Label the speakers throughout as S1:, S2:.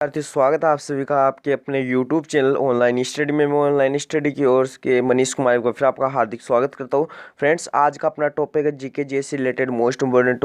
S1: विद्यार्थी स्वागत है आप सभी का आपके अपने YouTube चैनल ऑनलाइन स्टडी में। मैं ऑनलाइन स्टडी की ओर के मनीष कुमार को फिर आपका हार्दिक स्वागत करता हूं। फ्रेंड्स, आज का अपना टॉपिक है जीके जेसे रिलेटेड मोस्ट इंपोर्टेंट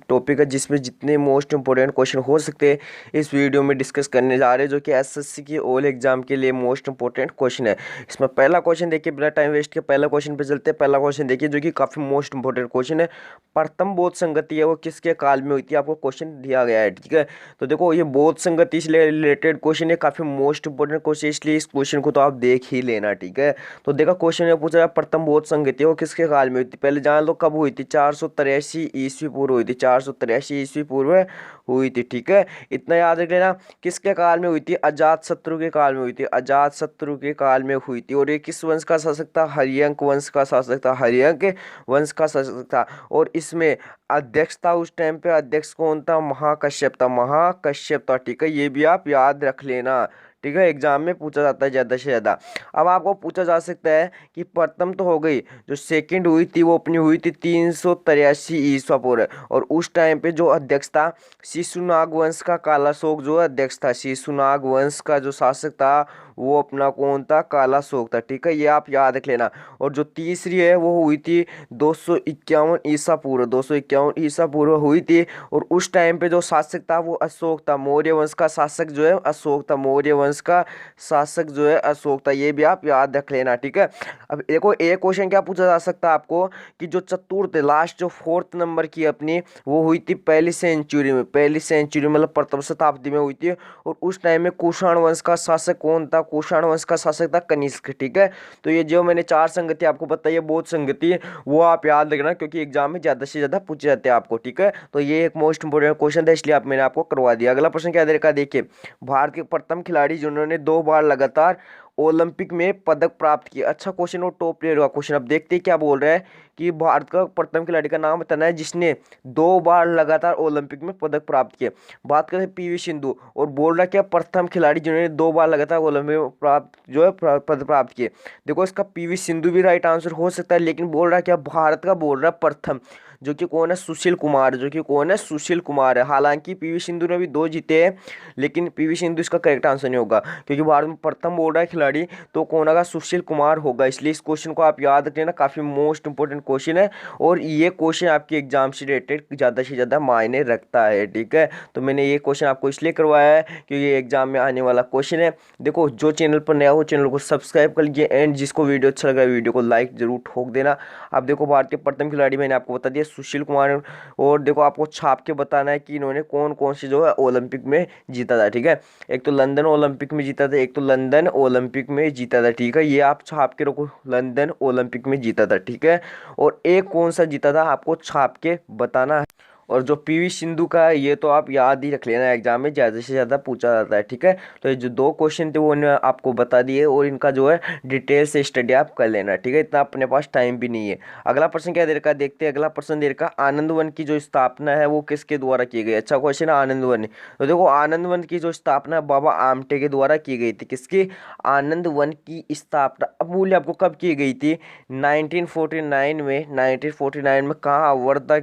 S1: टॉपिक है, जिसमें जितने मोस्ट इंपोर्टेंट क्वेश्चन हो सकते हैं इस वीडियो में डिस्कस करने जा रहे हैं, जो कि एसएससी की ऑल एग्जाम के लिए मोस्ट इंपोर्टेंट क्वेश्चन है। इसमें पहला क्वेश्चन देखिए, बिना टाइम वेस्ट के पहला क्वेश्चन पे चलते हैं। पहला क्वेश्चन देखिए जो कि काफ़ी मोस्ट इंपोर्टेंट क्वेश्चन है। प्रथम बोध संगति है वो किसके काल में हुई थी, आपको क्वेश्चन दिया गया है। ठीक है, तो देखो ये बोध संगति से रिलेटेड क्वेश्चन है, काफी मोस्ट इंपोर्टेंट क्वेश्चन, इसलिए इस क्वेश्चन को तो आप देख ही लेना। ठीक है, तो देखा क्वेश्चन में पूछा प्रथम बोध संगति वो किसके काल में हुई थी, पहले जान लो कब हुई थी। 483 ईस्वी पूर्व हुई थी, 483 ईस्वी पूर्व हुई थी। ठीक है, इतना याद रख लेना। किसके काल में हुई थी, अजात शत्रु के काल में हुई थी, अजात शत्रु के काल में हुई थी। और ये किस वंश का शासक था, हरियंक वंश का शासक था, हरियंक वंश का शासक था। और इसमें अध्यक्ष था उस टाइम पे, अध्यक्ष कौन था, महाकश्यप था, महाकश्यप था। ठीक है, ये भी आप याद रख लेना। ठीक है, एग्जाम में पूछा जाता है ज्यादा से ज्यादा। अब आपको पूछा जा सकता है कि प्रथम तो हो गई, जो सेकंड हुई थी वो अपनी हुई थी 383 ईस्वी पूर्व। और उस टाइम पे जो अध्यक्ष था, शिशुनाग वंश का कालाशोक जो अध्यक्ष था, शिशुनाग वंश का जो शासक था वो अपना कौन था, कालाशोक था। ठीक है, ये आप याद रख लेना। और जो तीसरी है वो हुई थी 251 ईसा पूर्व, 251 ईसा पूर्व हुई थी। और उस टाइम पे जो शासक था वो अशोक था, मौर्य वंश का शासक जो है अशोक था, मौर्य वंश का शासक जो है अशोक था। ये भी आप याद रख लेना। ठीक है, अब देखो एक क्वेश्चन क्या पूछा जा सकता है आपको कि जो चतुर्थ लास्ट जो फोर्थ नंबर की अपनी वो हुई थी पहली सेंचुरी में, पहली सेंचुरी मतलब प्रथम शताब्दी में हुई थी। और उस टाइम में कुषाण वंश का शासक कौन था, कुषाण वंश का शासक था कनिष्क। ठीक है, तो ये जो मैंने चार संगति आपको बताई है बौद्ध संगति, वो आप याद रखना क्योंकि एग्जाम में ज्यादा से ज्यादा पूछे जाते हैं आपको। ठीक है, तो ये एक मोस्ट इंपोर्टेंट क्वेश्चन था, इसलिए मैंने आपको करवा दिया। अगला प्रश्न क्या दे रखा है देखिए, भारत के प्रथम खिलाड़ी जिन्होंने 2 बार लगातार ओलंपिक में पदक प्राप्त किया। अच्छा क्वेश्चन और टॉप प्लेयर का क्वेश्चन। अब देखते हैं क्या बोल रहा है कि भारत का प्रथम खिलाड़ी का नाम बताना है जिसने 2 बार लगातार ओलंपिक में पदक प्राप्त किया। बात करते हैं पीवी सिंधु, और बोल रहा है क्या प्रथम खिलाड़ी जिन्होंने 2 बार लगातार ओलंपिक में प्राप्त जो है पदक प्राप्त किए। देखो इसका पीवी सिंधु भी राइट आंसर हो सकता है, लेकिन बोल रहा है क्या भारत का बोल रहा है प्रथम, जो कि कौन है, सुशील कुमार, जो कि कौन है, सुशील कुमार है। हालांकि पीवी सिंधु ने भी 2 जीते हैं, लेकिन पीवी सिंधु इसका करेक्ट आंसर नहीं होगा क्योंकि भारत में प्रथम बोल रहा है खिलाड़ी तो कौन होगा, सुशील कुमार होगा। इसलिए इस क्वेश्चन को आप याद रख लेना, काफी मोस्ट इंपोर्टेंट क्वेश्चन है और ये क्वेश्चन आपके एग्जाम से रिलेटेड ज्यादा से ज्यादा मायने रखता है। ठीक है, तो मैंने ये क्वेश्चन आपको इसलिए करवाया है क्योंकि ये एग्जाम में आने वाला क्वेश्चन है। देखो जो चैनल पर नया हो चैनल को सब्सक्राइब कर लीजिए, एंड जिसको वीडियो अच्छा लगा वीडियो को लाइक जरूर ठोक देना। अब देखो भारत के प्रथम खिलाड़ी मैंने आपको बता दिया सुशील कुमार, और देखो आपको छाप के बताना है कि इन्होंने कौन कौन से जो है ओलंपिक में जीता था। ठीक है, एक तो लंदन ओलंपिक में जीता था, एक तो लंदन ओलंपिक में जीता था। ठीक है, ये आप छाप के रखो, लंदन ओलंपिक में जीता था। ठीक है, और एक कौन सा जीता था आपको छाप के बताना है। और जो पीवी सिंधु का है ये तो आप याद ही रख लेना, एग्जाम में ज़्यादा से ज़्यादा पूछा जाता है। ठीक है, तो ये जो 2 क्वेश्चन थे वो आपको बता दिए और इनका जो है डिटेल से स्टडी आप कर लेना। ठीक है, इतना अपने पास टाइम भी नहीं है। अगला प्रश्न क्या दे रखा है देखते हैं। अगला प्रश्न दे रखा आनंद वन की जो स्थापना है वो किसके द्वारा की गई। अच्छा क्वेश्चन है आनंद वन। तो देखो आनंद वन की जो स्थापना बाबा आमटे के द्वारा की गई थी। किसकी, आनंद वन की स्थापना अब बोलिए आपको कब की गई थी, 1949 में। 1949 में कहाँ, वर्धा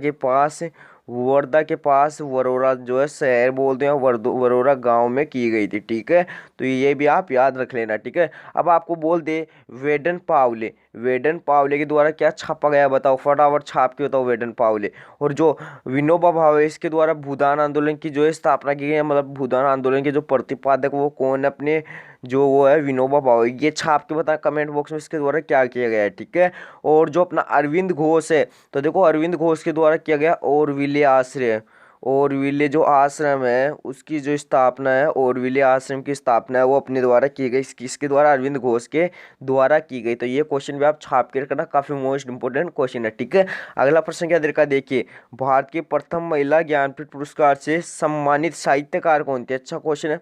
S1: के पास वरोरा जो है शहर बोलते हैं, वरोरा गांव में की गई थी। ठीक है, तो ये भी आप याद रख लेना। ठीक है, अब आपको बोल दे वेडन पावले, वेडन पावले के द्वारा क्या छापा गया बताओ, फटाफट छाप के बताओ वेडन पावले। और जो विनोबा भावे इसके द्वारा भूदान आंदोलन की जो है स्थापना की गई है, मतलब भूदान आंदोलन के जो प्रतिपादक वो कौन है, अपने जो वो है विनोबा भावे। ये छाप के बता कमेंट बॉक्स में इसके द्वारा क्या किया गया है। ठीक है, और जो अपना अरविंद घोष है, तो देखो अरविंद घोष के द्वारा किया गया और आश्रय, और जो आश्रम है उसकी जो स्थापना है, और आश्रम की स्थापना है वो अपने द्वारा की गई, किसके द्वारा, अरविंद घोष के द्वारा की गई। तो ये क्वेश्चन भी आप छाप के रखना, काफी मोस्ट इंपोर्टेंट क्वेश्चन है। ठीक है, अगला प्रश्न क्या दे रखा है देखिए, भारत की प्रथम महिला ज्ञानपीठ पुरस्कार से सम्मानित साहित्यकार कौन थे। अच्छा क्वेश्चन है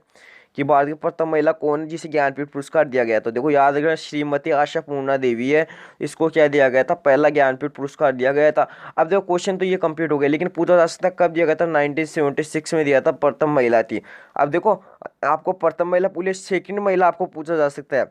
S1: कि भारत की प्रथम महिला कौन है जिसे ज्ञानपीठ पुरस्कार दिया गया। तो देखो याद रखना श्रीमती आशा पूर्णा देवी है, इसको क्या दिया गया था, पहला ज्ञानपीठ पुरस्कार दिया गया था। अब देखो क्वेश्चन तो ये कंप्लीट हो गया, लेकिन पूछा जा सकता है कब दिया गया था, 1976 में दिया था, प्रथम महिला थी। अब देखो आपको प्रथम महिला पूछे, सेकंड महिला आपको पूछा जा सकता है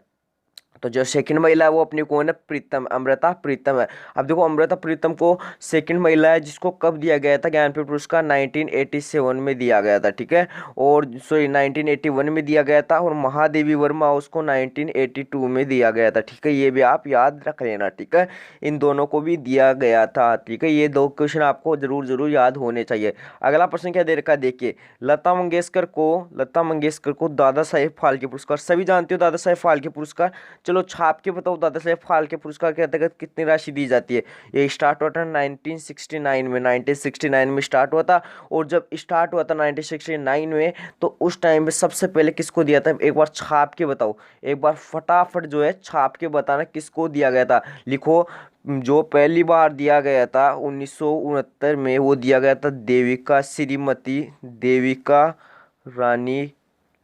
S1: तो जो सेकंड महिला है वो अपनी कौन है, प्रीतम, अमृता प्रीतम है। अब देखो अमृता प्रीतम को सेकंड महिला है जिसको कब दिया गया था ज्ञानपीठ पुरस्कार, 1987 में दिया गया था, ठीक है, और सॉरी 1981 में दिया गया था, और महादेवी वर्मा उसको 1982 में दिया गया था, ठीक है, ये भी आप याद रख लेना, ठीक है, इन दोनों को भी दिया गया था, ठीक है, ये दो क्वेश्चन आपको जरूर जरूर याद होने चाहिए। अगला प्रश्न क्या दे रखा है देखिए, लता मंगेशकर को दादा साहेब फाल्के पुरस्कार, सभी जानते हो दादा साहेब फाल्के पुरस्कार, चलो छाप के बताओ दादा साहेब फाल्के पुरस्कार के अंतर्गत कितनी राशि दी जाती है। ये स्टार्ट हुआ था 1969 में स्टार्ट हुआ था, और जब स्टार्ट हुआ था 1969 में, तो उस टाइम पे सबसे पहले किसको दिया था, एक बार छाप के बताओ, एक बार फटाफट जो है छाप के बताना किसको दिया गया था, लिखो। जो पहली बार दिया गया था 1969 में, वो दिया गया था देविका श्रीमती देविका रानी,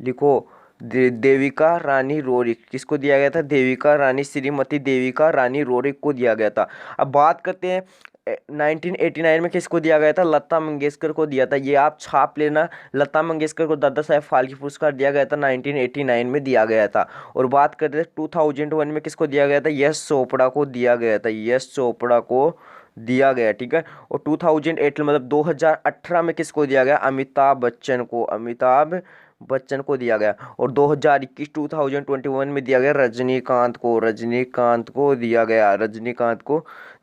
S1: लिखो, देविका रानी रोरिक, किसको दिया गया था, देविका रानी श्रीमती देविका रानी रोरिक को दिया गया था। अब बात करते हैं 1989 में किसको दिया गया था, लता मंगेशकर को दिया था, ये आप छाप लेना, लता मंगेशकर को दादा साहेब फाल्के पुरस्कार दिया गया था 1989 में दिया गया था। और बात करते हैं 2001 में किसको दिया गया था, यश चोपड़ा को दिया गया था, यश चोपड़ा को दिया गया, ठीक है, और 2008 मतलब 2018 में किसको दिया गया, अमिताभ बच्चन को दिया गया, और 2021 में दिया गया रजनीकांत को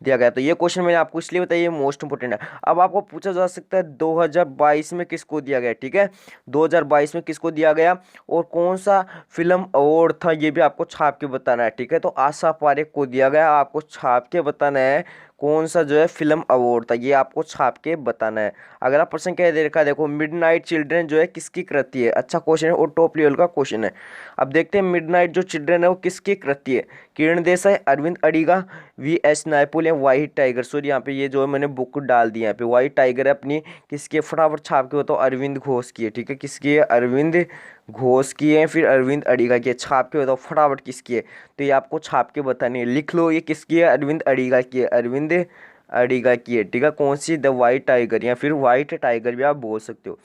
S1: दिया गया। तो ये क्वेश्चन मैंने आपको इसलिए बताया, ये मोस्ट इंपोर्टेंट है। अब आपको पूछा जा सकता है 2022 में किसको दिया गया, ठीक है, 2022 में किसको दिया गया, और कौन सा फिल्म अवार्ड था, ये भी आपको छाप के बताना है, ठीक है, तो आशा पारेख को दिया गया, आपको छाप के बताना है कौन सा जो है फिल्म अवार्ड था, ये आपको छाप के बताना है। अगला प्रश्न क्या दे रखा है देखो, मिडनाइट चिल्ड्रन जो है किसकी कृति है, अच्छा क्वेश्चन है और टॉप लेवल का क्वेश्चन है। अब देखते हैं मिडनाइट जो चिल्ड्रन है वो किसकी कृति है, किरण देसाई, अरविंद अडिगा, वी.एस. नायपॉल या व्हाइट टाइगर, सॉरी यहाँ पे ये जो है मैंने बुक डाल दी यहाँ पे, व्हाइट टाइगर है अपनी, किसकी है फटाफट छाप के बताओ, अरविंद घोष की है, ठीक है, किसकी है, अरविंद घोष की है, फिर अरविंद अडिगा की है, छाप के बताओ फटाफट किसकी है, तो ये आपको छाप के बतानी है, लिख लो ये किसकी है, अरविंद अडिगा की है, अरविंद अडिगा की है, ठीक है, कौन सी, द वाइट टाइगर या फिर वाइट टाइगर भी आप बोल सकते हो।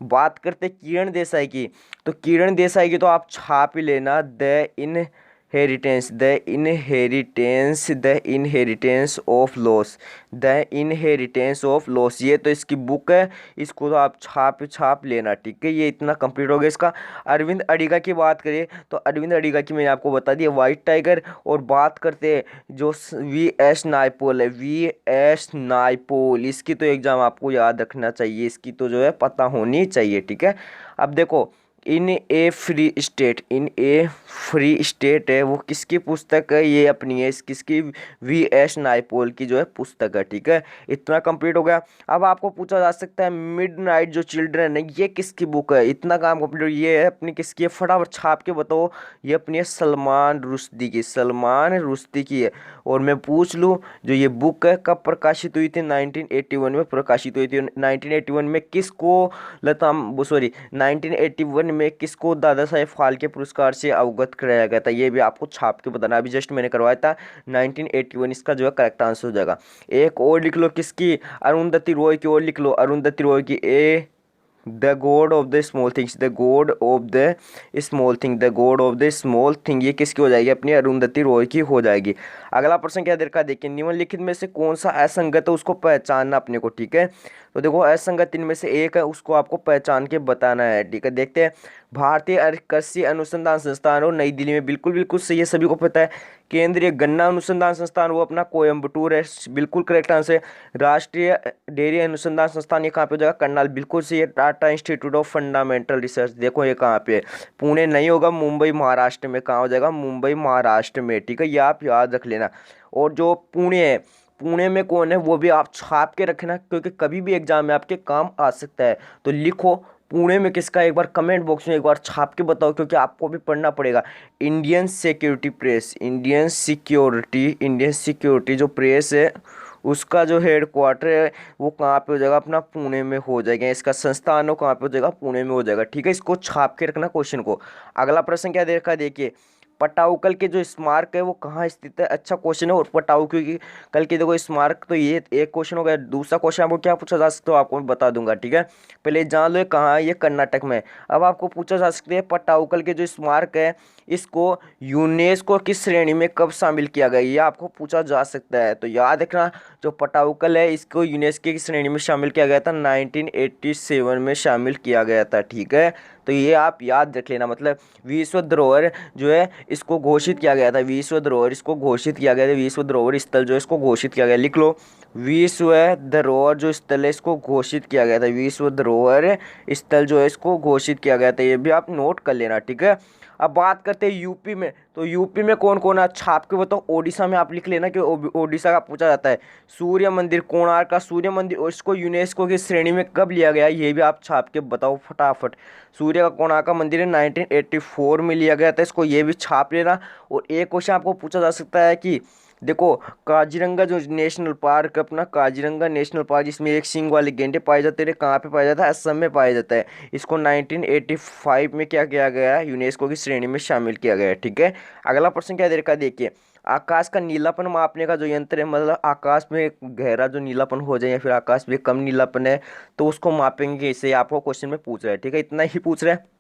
S1: बात करते किरण देसाई की, तो किरण देसाई की तो आप छाप ही लेना, द इनहेरिटेंस ऑफ लॉस, ये तो इसकी बुक है, इसको तो आप छाप लेना, ठीक है, ये इतना कंप्लीट हो गया इसका। अरविंद अडिगा की बात करें तो अरविंद अडिगा की मैंने आपको बता दिया वाइट टाइगर, और बात करते हैं जो वी.एस. नायपॉल है, वी.एस. नायपॉल, इसकी तो एग्जाम आपको याद रखना चाहिए, इसकी तो जो है पता होनी चाहिए, ठीक है। अब देखो इन ए फ्री स्टेट है, वो किसकी पुस्तक है, ये अपनी है, किसकी, वी.एस. नायपॉल की जो है पुस्तक है, ठीक है, इतना कंप्लीट हो गया। अब आपको पूछा जा सकता है मिडनाइट जो चिल्ड्रन है ये किसकी बुक है, इतना काम कंप्लीट, ये है अपनी किसकी है, फटाफट छाप के बताओ, ये अपनी है सलमान रुश्दी की है। और मैं पूछ लूँ जो ये बुक है कब प्रकाशित हुई थी, 1981 में प्रकाशित हुई थी, 1981 में किसको, 1981 में किसको दादा साहेब फाल्के पुरस्कार से अवगत कराया गया था, ये भी आपको छाप के बताना, अभी जस्ट मैंने करवाया था 1981, इसका जो है करेक्ट आंसर हो जाएगा। एक और लिख लो किसकी, अरुंधति रॉय की, और लिख लो अरुंधति रॉय की, the God of the small things, the God of the small thing, ये किसकी हो जाएगी, अपनी अरुंधति रॉय की हो जाएगी। अगला प्रश्न क्या दे रखा है देखिए, निम्नलिखित में से कौन सा असंगत है उसको पहचानना अपने को, ठीक है, तो देखो असंगत इनमें से एक है, उसको आपको पहचान के बताना है, ठीक है, देखते हैं। भारतीय कृषि अनुसंधान संस्थान हो नई दिल्ली में, बिल्कुल बिल्कुल सही है, सभी को पता है। केंद्रीय गन्ना अनुसंधान संस्थान वो अपना कोयम्बटूर है, बिल्कुल करेक्ट आंसर है। राष्ट्रीय डेयरी अनुसंधान संस्थान ये कहाँ पे हो जाएगा, करनाल, बिल्कुल सही है। Tata institute of fundamental research देखो ये कहाँ पे है, पुणे नहीं होगा, मुंबई महाराष्ट्र में, कहाँ हो जाएगा, मुंबई महाराष्ट्र में, ठीक है, ये आप याद रख लेना। और जो पुणे है, पुणे में कौन है वो भी आप छाप के रखना, क्योंकि कभी भी एग्जाम में आपके काम आ सकता है, तो लिखो पुणे में किसका, एक बार कमेंट बॉक्स में एक बार छाप के बताओ, क्योंकि आपको भी पढ़ना पड़ेगा। इंडियन सिक्योरिटी जो प्रेस है उसका जो हेड क्वार्टर है वो कहाँ पे हो जाएगा, अपना पुणे में हो जाएगा, इसका संस्थान हो कहाँ पे हो जाएगा, पुणे में हो जाएगा, ठीक है, इसको छाप के रखना क्वेश्चन को। अगला प्रश्न क्या दे रखा है देखिए, पटाउकल के जो स्मारक है वो कहाँ स्थित है? अच्छा क्वेश्चन है। और पटाउकल की कल की देखो स्मारक, तो ये एक क्वेश्चन हो गया। दूसरा क्वेश्चन आपको क्या पूछा जा सकता है आपको मैं बता दूंगा, ठीक है। पहले जान लो ये कहाँ है, ये कर्नाटक में। अब आपको पूछा जा सकता है पटाउकल के जो स्मारक है इसको यूनेस्को की श्रेणी में कब शामिल किया गया, ये आपको पूछा जा सकता है। तो याद रखना, जो पटाउकल है इसको यूनेस्को की श्रेणी में शामिल किया गया था 1987 में शामिल किया गया था, ठीक है। तो ये आप याद रख लेना, मतलब विश्व धरोहर जो है इसको घोषित किया गया था, विश्व धरोहर इसको घोषित किया गया था, विश्व धरोहर स्थल जो है इसको घोषित किया गया। लिख लो, विश्व धरोहर जो स्थल है इसको घोषित किया गया था, विश्व धरोहर स्थल जो है इसको घोषित किया गया था। ये भी आप नोट कर लेना, ठीक है। अब बात करते हैं यूपी में, तो यूपी में कौन कौन है अच्छा आपको बताओ। ओडिशा में आप लिख लेना कि ओडिशा का पूछा जाता है। सूर्य मंदिर, कोणार्क का सूर्य मंदिर, और इसको यूनेस्को की श्रेणी में कब लिया गया ये भी आप छाप के बताओ फटाफट। सूर्य का कोणार्क का मंदिर है 1984 में लिया गया था, इसको ये भी छाप लेना। और एक क्वेश्चन आपको पूछा जा सकता है कि देखो काजीरंगा जो नेशनल पार्क, अपना काजीरंगा नेशनल पार्क जिसमें एक सींग वाले गेंडे पाए जाते हैं, कहाँ पे पाया जाता है? असम में पाया जाता है। इसको 1985 में क्या किया गया है? यूनेस्को की श्रेणी में शामिल किया गया है, ठीक है। अगला प्रश्न क्या दे रखा है देखिए, आकाश का नीलापन मापने का जो यंत्र है, मतलब आकाश में गहरा जो नीलापन हो जाए या फिर आकाश में कम नीलापन है तो उसको मापेंगे, इसे आपको क्वेश्चन में पूछ रहा है, ठीक है। इतना ही पूछ रहा है।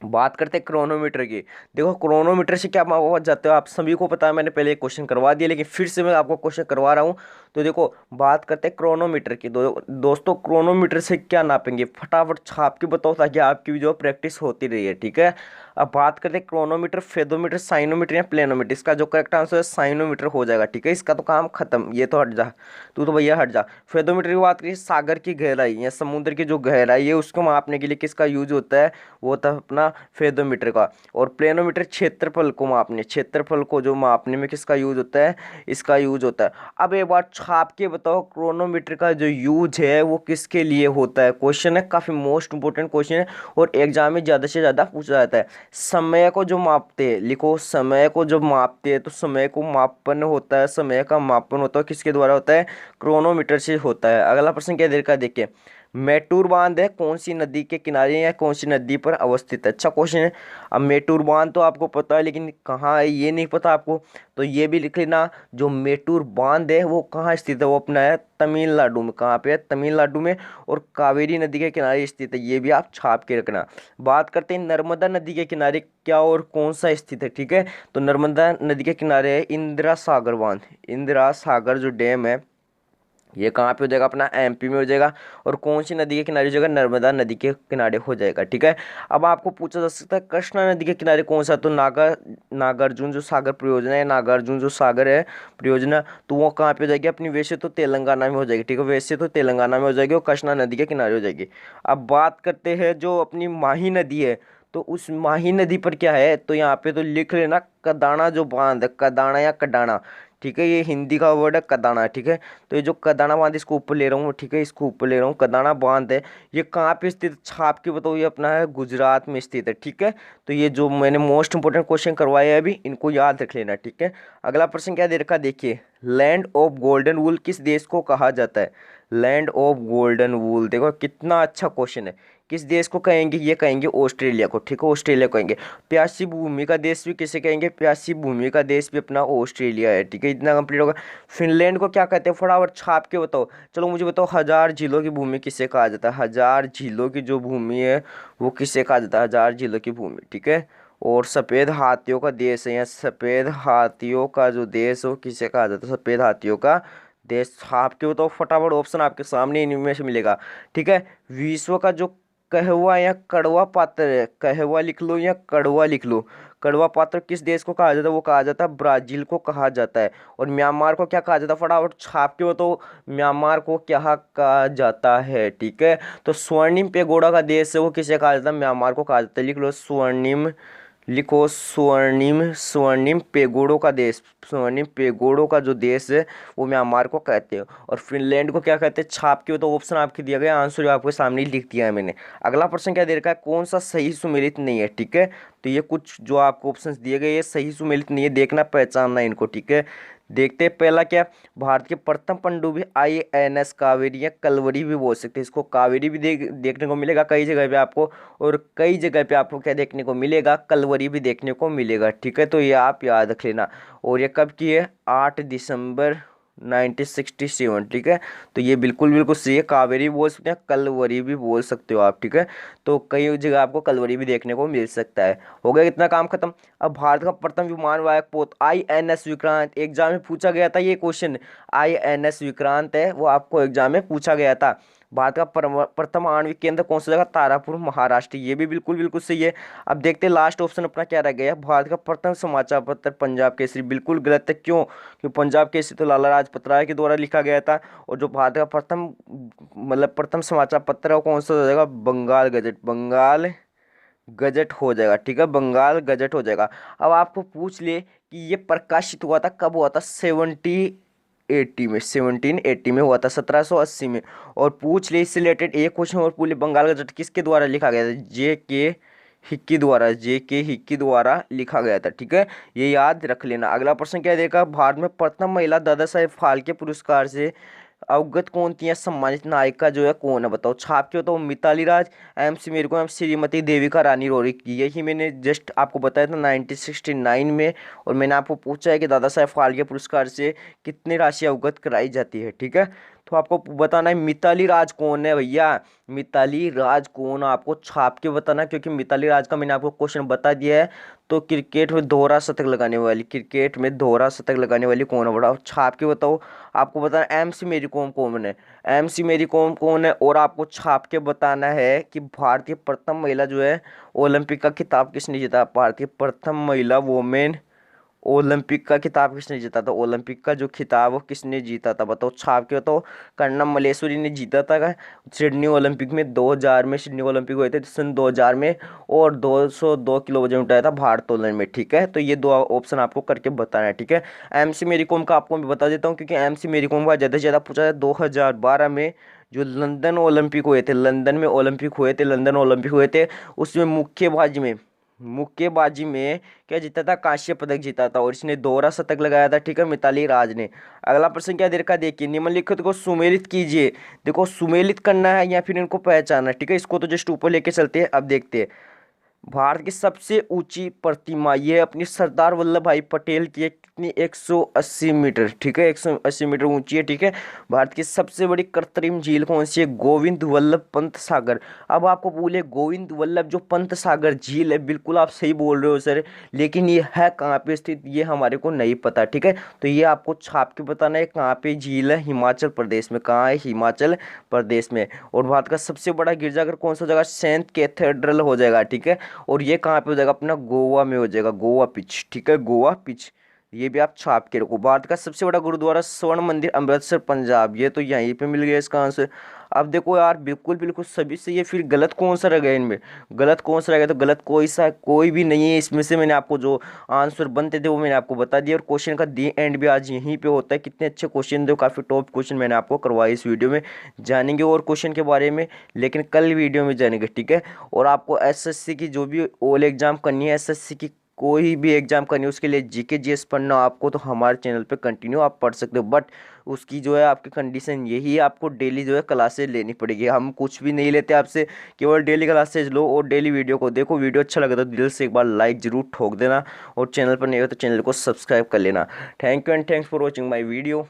S1: बात करते हैं क्रोनोमीटर की। देखो क्रोनोमीटर से क्या मापा जाते हो आप सभी को पता है, मैंने पहले एक क्वेश्चन करवा दिया लेकिन फिर से मैं आपको क्वेश्चन करवा रहा हूँ। तो देखो बात करते हैं क्रोनोमीटर की। दोस्तों क्रोनोमीटर से क्या नापेंगे फटाफट छाप के बताओ ताकि आपकी भी जो प्रैक्टिस होती रही है, ठीक है। अब बात करते हैं क्रोनोमीटर, फेदोमीटर, साइनोमीटर या प्लेनोमीटर। इसका जो करेक्ट आंसर है साइनोमीटर हो जाएगा, ठीक है। इसका तो काम खत्म, ये तो हट जा, तू तो भैया हट जा। फेदोमीटर की बात करिए, सागर की गहराई या समुद्र की जो गहराई है उसको मापने के लिए किसका यूज होता है? वो होता है अपना फेदोमीटर का। और प्लेनोमीटर क्षेत्रफल को मापने, क्षेत्रफल को जो मापने में किसका यूज होता है? इसका यूज होता है। अब एक बार छाप के बताओ क्रोनोमीटर का जो यूज है वो किसके लिए होता है? क्वेश्चन है काफी मोस्ट इंपोर्टेंट क्वेश्चन है और एग्जाम में ज्यादा से ज्यादा पूछा जाता है। समय को जो मापते हैं, लिखो समय को जो मापते हैं, तो समय को मापन होता है, समय का मापन होता है किसके द्वारा होता है? क्रोनोमीटर से होता है। अगला प्रश्न क्या दे रखा है देखिए, मेटूर बांध है कौन सी नदी के किनारे या कौन सी नदी पर अवस्थित है? अच्छा क्वेश्चन है। अब मेटूर बांध तो आपको पता है लेकिन कहाँ है ये नहीं पता आपको, तो ये भी लिख लेना। जो मेटूर बांध है वो कहाँ स्थित है? वो अपना है तमिलनाडु में। कहाँ पे है? तमिलनाडु में। और कावेरी नदी के किनारे स्थित है, ये भी आप छाप के रखना। बात करते हैं नर्मदा नदी के किनारे क्या और कौन सा स्थित है, ठीक है। तो नर्मदा नदी के किनारे है इंदिरा सागर बांध। इंदिरा सागर जो डैम है ये कहाँ पे हो जाएगा? अपना एमपी में हो जाएगा। और कौन सी नदी के किनारे हो जाएगा? नर्मदा नदी के किनारे हो जाएगा, ठीक है। अब आपको पूछा जा सकता है कृष्णा नदी के किनारे कौन सा? तो नागार्जुन जो सागर परियोजना है, नागार्जुन जो सागर है परियोजना, तो वो कहाँ पे हो जाएगी अपनी? वैसे तो तेलंगाना में हो जाएगी, ठीक है। वैसे तो तेलंगाना में हो जाएगी और कृष्णा नदी के किनारे हो जाएगी। अब बात करते हैं जो अपनी माही नदी है, तो उस माही नदी पर क्या है? तो यहाँ पे तो लिख लेना कदाना जो बांध है, कदाना या कडाना, ठीक है। ये हिंदी का वर्ड है कदाना, ठीक है। तो ये जो कदाना बांध इसको ऊपर ले रहा हूँ, ठीक है, इसको ऊपर ले रहा हूँ। कदाना बांध है ये कहाँ पे स्थित? छाप के बताओ। ये अपना है गुजरात में स्थित है, ठीक है। तो ये जो मैंने मोस्ट इंपोर्टेंट क्वेश्चन करवाए हैं अभी इनको याद रख लेना, ठीक है। अगला प्रश्न क्या दे रखा देखिए, लैंड ऑफ गोल्डन वूल किस देश को कहा जाता है? लैंड ऑफ गोल्डन वूल, देखो कितना अच्छा क्वेश्चन है। किस देश को कहेंगे? ये कहेंगे ऑस्ट्रेलिया को, ठीक है, ऑस्ट्रेलिया को कहेंगे। प्यासी भूमि का देश भी किसे कहेंगे? प्यासी भूमि का देश भी अपना ऑस्ट्रेलिया है, ठीक है। इतना कंप्लीट होगा। फिनलैंड को क्या कहते हैं? फटाफट छाप के बताओ। चलो मुझे बताओ, हजार झीलों की भूमि किसे कहा जाता है? हजार झीलों की जो भूमि है वो किसे कहा जाता है? हजार झीलों की भूमि, ठीक है। और सफ़ेद हाथियों का देश है, या सफ़ेद हाथियों का जो देश हो किसे कहा जाता है? सफ़ेद हाथियों का देश। छाप के बताओ फटाफट, ऑप्शन आपके सामने इनमें से मिलेगा, ठीक है। विश्व का जो कहवा या कड़वा पात्र है, कहवा लिख लो या कड़वा लिख लो, कड़वा पात्र किस देश को कहा जाता है? वो कहा जाता है ब्राजील को कहा जाता है। और म्यांमार को क्या कहा जाता है? फटाफट छाप के बताओ, म्यांमार को क्या कहा जाता है, ठीक है। तो स्वर्णिम पेगोडा का देश है वो किसे कहा जाता है? म्यांमार को कहा जाता है। लिख लो स्वर्णिम, लिखो स्वर्णिम, स्वर्णिम पेगोड़ों का देश, स्वर्णिम पेगोड़ों का जो देश है वो म्यांमार को कहते हैं। और फिनलैंड को क्या कहते हैं? छाप के तो ऑप्शन आपके दिया गया, आंसर आपके सामने लिख दिया है मैंने। अगला प्रश्न क्या दे रखा है, कौन सा सही सुमेलित नहीं है, ठीक है। तो ये कुछ जो आपको ऑप्शंस दिए गए, ये सही सुमेलित नहीं है, देखना पहचानना इनको, ठीक है। देखते हैं पहला क्या, भारत के प्रथम पनडुब्बी INS कावेरी या कलवरी भी बोल सकते हैं इसको, कावेरी भी देखने को मिलेगा कई जगह पे आपको, और कई जगह पे आपको क्या देखने को मिलेगा, कलवरी भी देखने को मिलेगा, ठीक है। तो ये आप याद रख लेना। और ये कब की है, 8 दिसंबर 1967, ठीक है। तो ये बिल्कुल बिल्कुल सही है, कावेरी भी बोल सकते हैं, कलवरी भी बोल सकते हो आप, ठीक है। तो कई जगह आपको कलवरी भी देखने को मिल सकता है। हो गया इतना काम खत्म। अब भारत का प्रथम विमान वाहक पोत INS विक्रांत, एग्जाम में पूछा गया था ये क्वेश्चन, INS विक्रांत है वो आपको एग्जाम में पूछा गया था। भारत का प्रथम आणविक केंद्र कौन सा जगह, तारापुर महाराष्ट्र, ये भी बिल्कुल बिल्कुल सही है। अब देखते हैं लास्ट ऑप्शन अपना क्या रह गया, भारत का प्रथम समाचार पत्र पंजाब केसरी, बिल्कुल गलत है। क्यों, क्योंकि पंजाब केसरी तो लाला लाजपत राय के द्वारा लिखा गया था, और जो भारत का प्रथम मतलब प्रथम समाचार पत्र है वो कौन सा हो जाएगा, बंगाल गजट, बंगाल गजट हो जाएगा, ठीक है, बंगाल गजट हो जाएगा। अब आपको पूछ ले कि ये प्रकाशित हुआ था कब, हुआ था 1780 में, 1780 में हुआ था, 1780 में। और पूछ ले इससे रिलेटेड एक क्वेश्चन और पूछ ले, बंगाल गजट किसके द्वारा लिखा गया था, JK हिक्की द्वारा, JK हिक्की द्वारा लिखा गया था, ठीक है। ये याद रख लेना। अगला प्रश्न क्या देगा, भारत में प्रथम महिला दादा साहेब फाल्के पुरस्कार से अवगत कौन थी या सम्मानित नायिका जो है कौन है, बताओ। छाप के बताओ, मिताली राज, MC मेरी को, श्रीमती देविका रानी रोरी की, यही मैंने जस्ट आपको बताया था 1969 में। और मैंने आपको पूछा है कि दादा साहेब फाल्के पुरस्कार से कितनी राशि अवगत कराई जाती है, ठीक है। तो आपको बताना है मिताली राज कौन है भैया, मिताली राज कौन, आपको छाप के बताना, क्योंकि मिताली राज का मैंने आपको क्वेश्चन बता दिया है। तो क्रिकेट में दोहरा शतक लगाने वाली, क्रिकेट में दोहरा शतक लगाने वाली कौन है, बताओ, छाप के बताओ। आपको बताना MC मेरी कॉम कौन है, MC मेरी कॉम कौन है, और आपको छाप के बताना है कि भारतीय प्रथम महिला जो है ओलंपिक का खिताब किसने जीता, भारतीय प्रथम महिला वोमेन ओलंपिक का खिताब किसने जीता था, ओलंपिक का जो खिताब वो किसने जीता था, बताओ, छाप के बताओ। कर्णम मल्लेश्वरी ने जीता था सिडनी ओलंपिक में, 2000 में सिडनी ओलंपिक हुए थे सन 2000 में, और 202 किलो वजन उठाया था भारोत्तोलन में, ठीक है। तो ये दो ऑप्शन आपको करके बताना है, ठीक है। MC मेरी कॉम का आपको मैं बता देता हूँ, क्योंकि MC मेरी कॉम का ज़्यादा से ज़्यादा पूछा है। 2012 में जो लंदन ओलंपिक हुए थे, लंदन में ओलंपिक हुए थे, लंदन ओलंपिक हुए थे, उसमें मुक्केबाजी में क्या जीता था, कांस्य पदक जीता था, और इसने दोहरा शतक लगाया था, ठीक है, मिताली राज ने। अगला प्रश्न क्या दे रखा है, देखिए, निम्नलिखित को सुमेलित कीजिए। देखो, सुमेलित करना है या फिर इनको पहचानना है, ठीक है। इसको तो जस्ट ऊपर लेके चलते हैं। अब देखते हैं, भारत की सबसे ऊंची प्रतिमा ये अपनी सरदार वल्लभ भाई पटेल की है, कितनी, 180 मीटर, ठीक है, 180 मीटर ऊंची है, ठीक है। भारत की सबसे बड़ी कृत्रिम झील कौन सी है, गोविंद वल्लभ पंत सागर। अब आपको बोले गोविंद वल्लभ जो पंत सागर झील है, बिल्कुल आप सही बोल रहे हो सर, लेकिन ये है कहाँ पे स्थित, ये हमारे को नहीं पता, ठीक है। तो ये आपको छाप के बताना है कहाँ पे झील है, हिमाचल प्रदेश में, कहाँ है, हिमाचल प्रदेश में। और भारत का सबसे बड़ा गिरजाघर कौन सा जगह, सेंट कैथेड्रल हो जाएगा, ठीक है। और ये कहाँ पे हो जाएगा, अपना गोवा में हो जाएगा, गोवा पिच, ठीक है, गोवा पिच। ये भी आप छाप के रखो। भारत का सबसे बड़ा गुरुद्वारा स्वर्ण मंदिर अमृतसर पंजाब, ये तो यहीं पे मिल गया इसका आंसर। अब देखो यार, बिल्कुल बिल्कुल सभी से ये, फिर गलत कौन सा रह गया इनमें, गलत कौन सा रह गया, तो गलत कोई भी नहीं है इसमें से। मैंने आपको जो आंसर बनते थे वो मैंने आपको बता दिया, और क्वेश्चन का दी एंड भी आज यहीं पे होता है। कितने अच्छे क्वेश्चन थे, काफ़ी टॉप क्वेश्चन मैंने आपको करवाए इस वीडियो में। जानेंगे और क्वेश्चन के बारे में, लेकिन कल वीडियो में जानेंगे, ठीक है। और आपको SSC की जो भी ऑल एग्जाम करनी है, SSC की कोई भी एग्जाम करनी है, उसके लिए GK GS पढ़ना आपको, तो हमारे चैनल पे कंटिन्यू आप पढ़ सकते हो। बट उसकी जो है आपकी कंडीशन यही है, आपको डेली जो है क्लासेज लेनी पड़ेगी। हम कुछ भी नहीं लेते आपसे, केवल डेली क्लासेज लो और डेली वीडियो को देखो। वीडियो अच्छा लगा तो दिल से एक बार लाइक जरूर ठोक देना, और चैनल पर नहीं हो तो चैनल को सब्सक्राइब कर लेना। Thank you and thanks for watching my video.